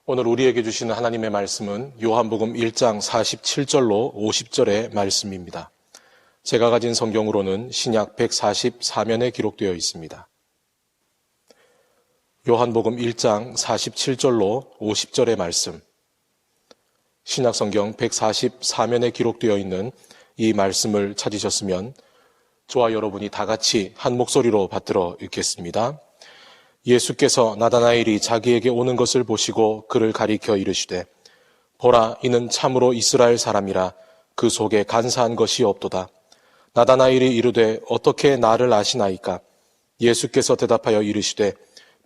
오늘 우리에게 주시는 하나님의 말씀은 요한복음 1장 47절로 50절의 말씀입니다. 제가 가진 성경으로는 신약 144면에 기록되어 있습니다. 요한복음 1장 47절로 50절의 말씀, 신약성경 144면에 기록되어 있는 이 말씀을 찾으셨으면 저와 여러분이 다 같이 한 목소리로 받들어 읽겠습니다. 예수께서 나다나엘이 자기에게 오는 것을 보시고 그를 가리켜 이르시되 보라, 이는 참으로 이스라엘 사람이라. 그 속에 간사한 것이 없도다. 나다나엘이 이르되 어떻게 나를 아시나이까? 예수께서 대답하여 이르시되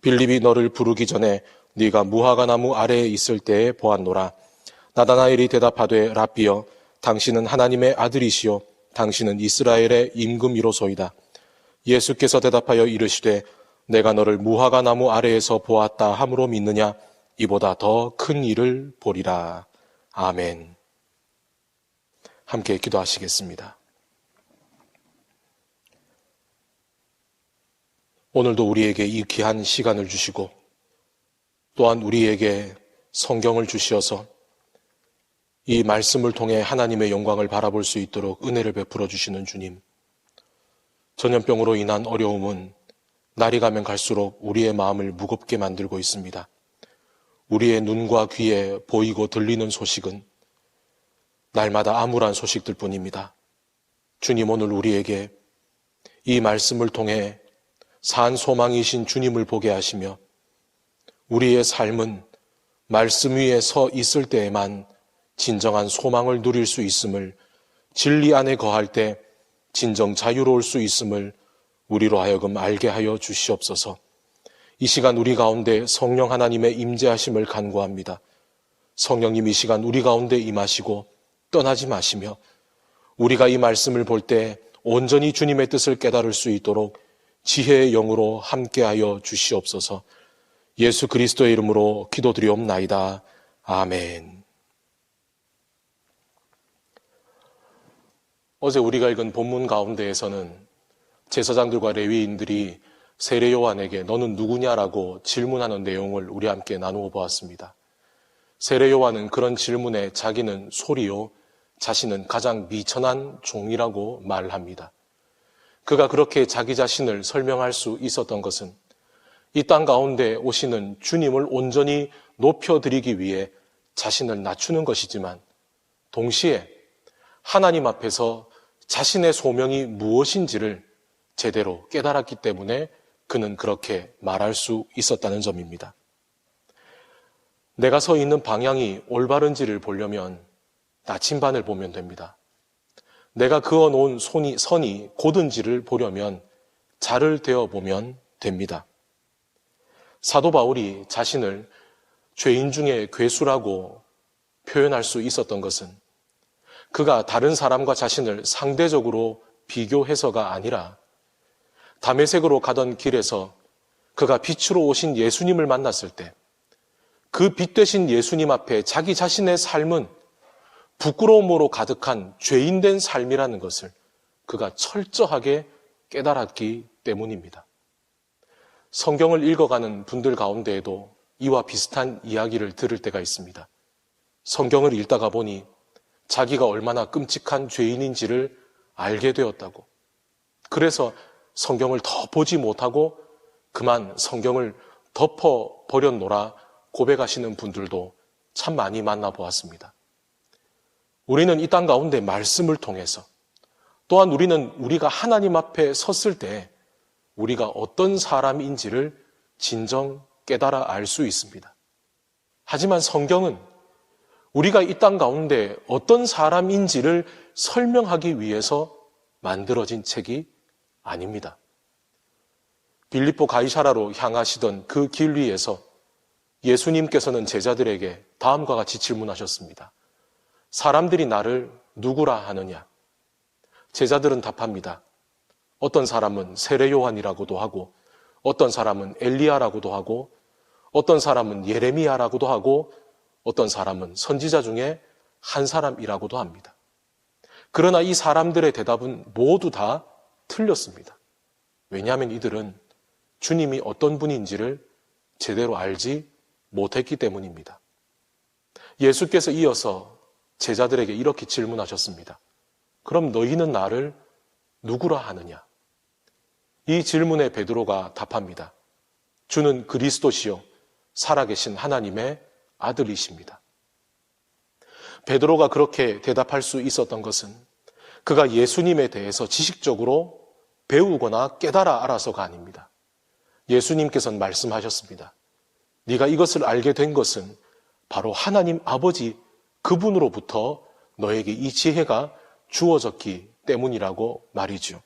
빌립이 너를 부르기 전에 네가 무화과 나무 아래에 있을 때에 보았노라. 나다나엘이 대답하되 랍비여, 당신은 하나님의 아들이시요 당신은 이스라엘의 임금이로소이다. 예수께서 대답하여 이르시되 내가 너를 무화과 나무 아래에서 보았다 함으로 믿느냐? 이보다 더 큰 일을 보리라. 아멘. 함께 기도하시겠습니다. 오늘도 우리에게 이 귀한 시간을 주시고 또한 우리에게 성경을 주시어서 이 말씀을 통해 하나님의 영광을 바라볼 수 있도록 은혜를 베풀어 주시는 주님, 전염병으로 인한 어려움은 날이 가면 갈수록 우리의 마음을 무겁게 만들고 있습니다. 우리의 눈과 귀에 보이고 들리는 소식은 날마다 암울한 소식들 뿐입니다. 주님, 오늘 우리에게 이 말씀을 통해 산 소망이신 주님을 보게 하시며 우리의 삶은 말씀 위에 서 있을 때에만 진정한 소망을 누릴 수 있음을, 진리 안에 거할 때 진정 자유로울 수 있음을 우리로 하여금 알게 하여 주시옵소서. 이 시간 우리 가운데 성령 하나님의 임재하심을 간구합니다. 성령님, 이 시간 우리 가운데 임하시고 떠나지 마시며 우리가 이 말씀을 볼 때 온전히 주님의 뜻을 깨달을 수 있도록 지혜의 영으로 함께하여 주시옵소서. 예수 그리스도의 이름으로 기도드리옵나이다. 아멘. 어제 우리가 읽은 본문 가운데에서는 제사장들과 레위인들이 세례 요한에게 너는 누구냐라고 질문하는 내용을 우리 함께 나누어 보았습니다. 세례 요한은 그런 질문에 자기는 소리요, 자신은 가장 미천한 종이라고 말합니다. 그가 그렇게 자기 자신을 설명할 수 있었던 것은 이 땅 가운데 오시는 주님을 온전히 높여드리기 위해 자신을 낮추는 것이지만 동시에 하나님 앞에서 자신의 소명이 무엇인지를 제대로 깨달았기 때문에 그는 그렇게 말할 수 있었다는 점입니다. 내가 서 있는 방향이 올바른지를 보려면 나침반을 보면 됩니다. 내가 그어놓은 선이 곧은지를 보려면 자를 대어보면 됩니다. 사도 바울이 자신을 죄인 중에 괴수라고 표현할 수 있었던 것은 그가 다른 사람과 자신을 상대적으로 비교해서가 아니라 다메섹으로 가던 길에서 그가 빛으로 오신 예수님을 만났을 때 그 빛 되신 예수님 앞에 자기 자신의 삶은 부끄러움으로 가득한 죄인된 삶이라는 것을 그가 철저하게 깨달았기 때문입니다. 성경을 읽어가는 분들 가운데에도 이와 비슷한 이야기를 들을 때가 있습니다. 성경을 읽다가 보니 자기가 얼마나 끔찍한 죄인인지를 알게 되었다고. 그래서 성경을 더 보지 못하고 그만 성경을 덮어버렸노라 고백하시는 분들도 참 많이 만나보았습니다. 우리는 이 땅 가운데 말씀을 통해서 또한 우리가 하나님 앞에 섰을 때 우리가 어떤 사람인지를 진정 깨달아 알 수 있습니다. 하지만 성경은 우리가 이 땅 가운데 어떤 사람인지를 설명하기 위해서 만들어진 책이 아닙니다. 빌립보 가이사라로 향하시던 그 길 위에서 예수님께서는 제자들에게 다음과 같이 질문하셨습니다. 사람들이 나를 누구라 하느냐? 제자들은 답합니다. 어떤 사람은 세례 요한이라고도 하고 어떤 사람은 엘리야라고도 하고 어떤 사람은 예레미야라고도 하고 어떤 사람은 선지자 중에 한 사람이라고도 합니다. 그러나 이 사람들의 대답은 모두 다 틀렸습니다. 왜냐하면 이들은 주님이 어떤 분인지를 제대로 알지 못했기 때문입니다. 예수께서 이어서 제자들에게 이렇게 질문하셨습니다. 그럼 너희는 나를 누구라 하느냐? 이 질문에 베드로가 답합니다. 주는 그리스도시요 살아계신 하나님의 아들이십니다. 베드로가 그렇게 대답할 수 있었던 것은 그가 예수님에 대해서 지식적으로 배우거나 깨달아 알아서가 아닙니다. 예수님께서는 말씀하셨습니다. 네가 이것을 알게 된 것은 바로 하나님 아버지 그분으로부터 너에게 이 지혜가 주어졌기 때문이라고 말이죠.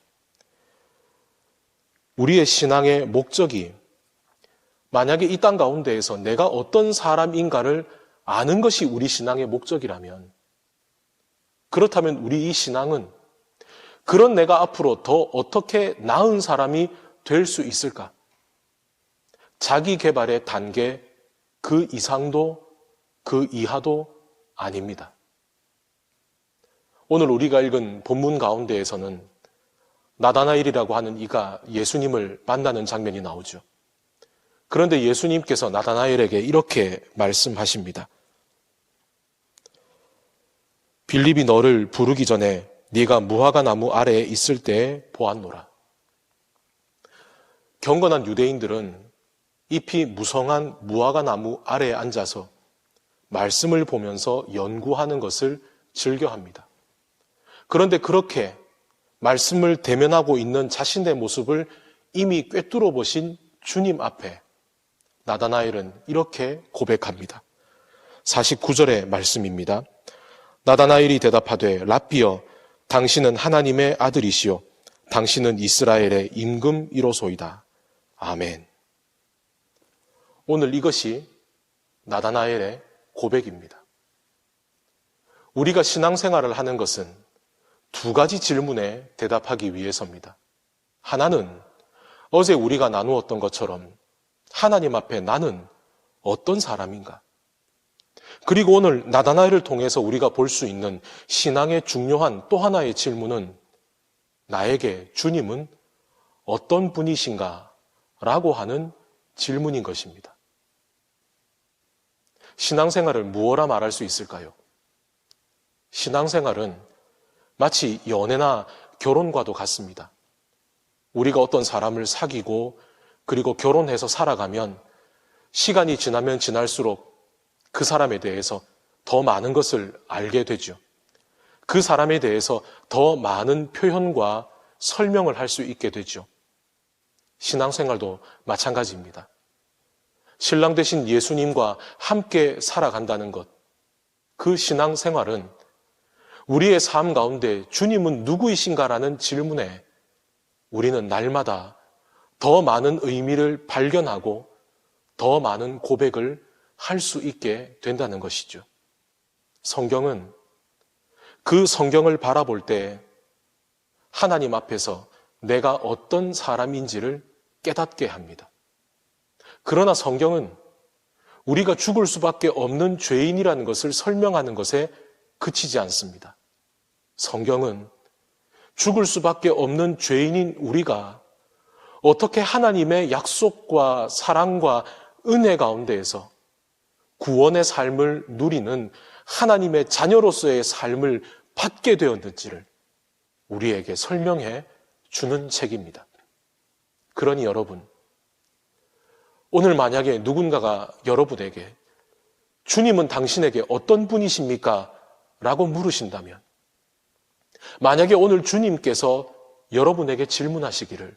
우리의 신앙의 목적이 만약에 이 땅 가운데에서 내가 어떤 사람인가를 아는 것이 우리 신앙의 목적이라면, 그렇다면 우리 이 신앙은 그런 내가 앞으로 더 어떻게 나은 사람이 될 수 있을까? 자기 개발의 단계 그 이상도 그 이하도 아닙니다. 오늘 우리가 읽은 본문 가운데에서는 나다나엘이라고 하는 이가 예수님을 만나는 장면이 나오죠. 그런데 예수님께서 나다나엘에게 이렇게 말씀하십니다. 빌립이 너를 부르기 전에 네가 무화과 나무 아래에 있을 때에 보았노라. 경건한 유대인들은 잎이 무성한 무화과 나무 아래에 앉아서 말씀을 보면서 연구하는 것을 즐겨합니다. 그런데 그렇게 말씀을 대면하고 있는 자신의 모습을 이미 꿰뚫어 보신 주님 앞에 나다나엘은 이렇게 고백합니다. 49절의 말씀입니다. 나다나엘이 대답하되 랍비여 당신은 하나님의 아들이시요 당신은 이스라엘의 임금이로소이다. 아멘. 오늘 이것이 나다나엘의 고백입니다. 우리가 신앙생활을 하는 것은 두 가지 질문에 대답하기 위해서입니다. 하나는 어제 우리가 나누었던 것처럼 하나님 앞에 나는 어떤 사람인가? 그리고 오늘 나다나엘을 통해서 우리가 볼 수 있는 신앙의 중요한 또 하나의 질문은 나에게 주님은 어떤 분이신가? 라고 하는 질문인 것입니다. 신앙생활을 무엇라 말할 수 있을까요? 신앙생활은 마치 연애나 결혼과도 같습니다. 우리가 어떤 사람을 사귀고 그리고 결혼해서 살아가면 시간이 지나면 지날수록 그 사람에 대해서 더 많은 것을 알게 되죠. 그 사람에 대해서 더 많은 표현과 설명을 할 수 있게 되죠. 신앙생활도 마찬가지입니다. 신랑 되신 예수님과 함께 살아간다는 것, 그 신앙생활은 우리의 삶 가운데 주님은 누구이신가라는 질문에 우리는 날마다 더 많은 의미를 발견하고 더 많은 고백을 할 수 있게 된다는 것이죠. 성경은 그 성경을 바라볼 때 하나님 앞에서 내가 어떤 사람인지를 깨닫게 합니다. 그러나 성경은 우리가 죽을 수밖에 없는 죄인이라는 것을 설명하는 것에 그치지 않습니다. 성경은 죽을 수밖에 없는 죄인인 우리가 어떻게 하나님의 약속과 사랑과 은혜 가운데에서 구원의 삶을 누리는 하나님의 자녀로서의 삶을 받게 되었는지를 우리에게 설명해 주는 책입니다. 그러니 여러분, 오늘 만약에 누군가가 여러분에게 주님은 당신에게 어떤 분이십니까? 라고 물으신다면, 만약에 오늘 주님께서 여러분에게 질문하시기를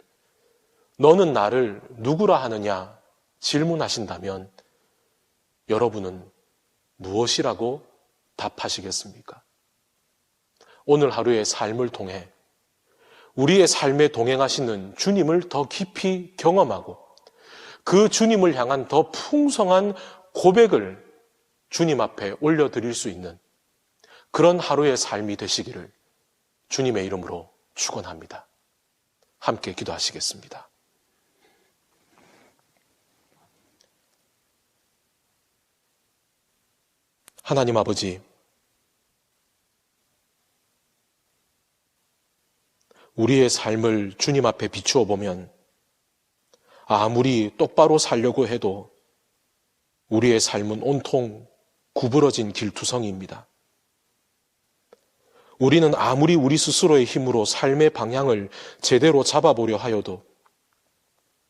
너는 나를 누구라 하느냐 질문하신다면 여러분은 무엇이라고 답하시겠습니까? 오늘 하루의 삶을 통해 우리의 삶에 동행하시는 주님을 더 깊이 경험하고 그 주님을 향한 더 풍성한 고백을 주님 앞에 올려드릴 수 있는 그런 하루의 삶이 되시기를 주님의 이름으로 축원합니다. 함께 기도하시겠습니다. 하나님 아버지, 우리의 삶을 주님 앞에 비추어 보면 아무리 똑바로 살려고 해도 우리의 삶은 온통 구부러진 길투성이입니다. 우리는 아무리 우리 스스로의 힘으로 삶의 방향을 제대로 잡아보려 하여도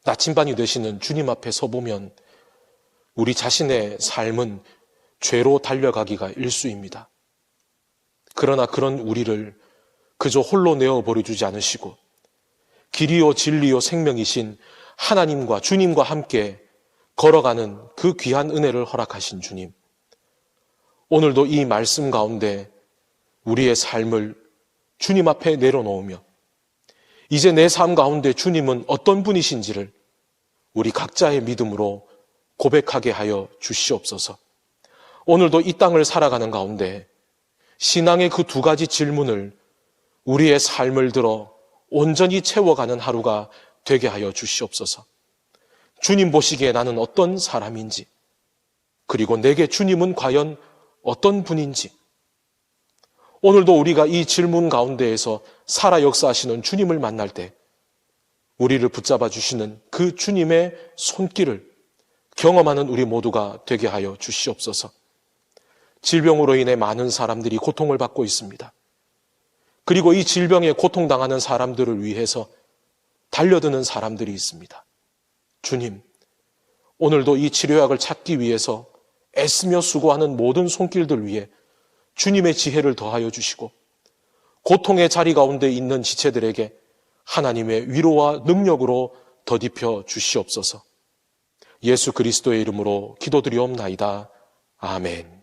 나침반이 되시는 주님 앞에 서보면 우리 자신의 삶은 죄로 달려가기가 일쑤입니다. 그러나 그런 우리를 그저 홀로 내어버려 주지 않으시고 길이요 진리요 생명이신 하나님과 주님과 함께 걸어가는 그 귀한 은혜를 허락하신 주님, 오늘도 이 말씀 가운데 우리의 삶을 주님 앞에 내려놓으며 이제 내 삶 가운데 주님은 어떤 분이신지를 우리 각자의 믿음으로 고백하게 하여 주시옵소서. 오늘도 이 땅을 살아가는 가운데 신앙의 그 두 가지 질문을 우리의 삶을 들어 온전히 채워가는 하루가 되게 하여 주시옵소서. 주님 보시기에 나는 어떤 사람인지, 그리고 내게 주님은 과연 어떤 분인지, 오늘도 우리가 이 질문 가운데에서 살아 역사하시는 주님을 만날 때 우리를 붙잡아 주시는 그 주님의 손길을 경험하는 우리 모두가 되게 하여 주시옵소서. 질병으로 인해 많은 사람들이 고통을 받고 있습니다. 그리고 이 질병에 고통당하는 사람들을 위해서 달려드는 사람들이 있습니다. 주님, 오늘도 이 치료약을 찾기 위해서 애쓰며 수고하는 모든 손길들 위해 주님의 지혜를 더하여 주시고 고통의 자리 가운데 있는 지체들에게 하나님의 위로와 능력으로 덧입혀 주시옵소서. 예수 그리스도의 이름으로 기도드리옵나이다. 아멘.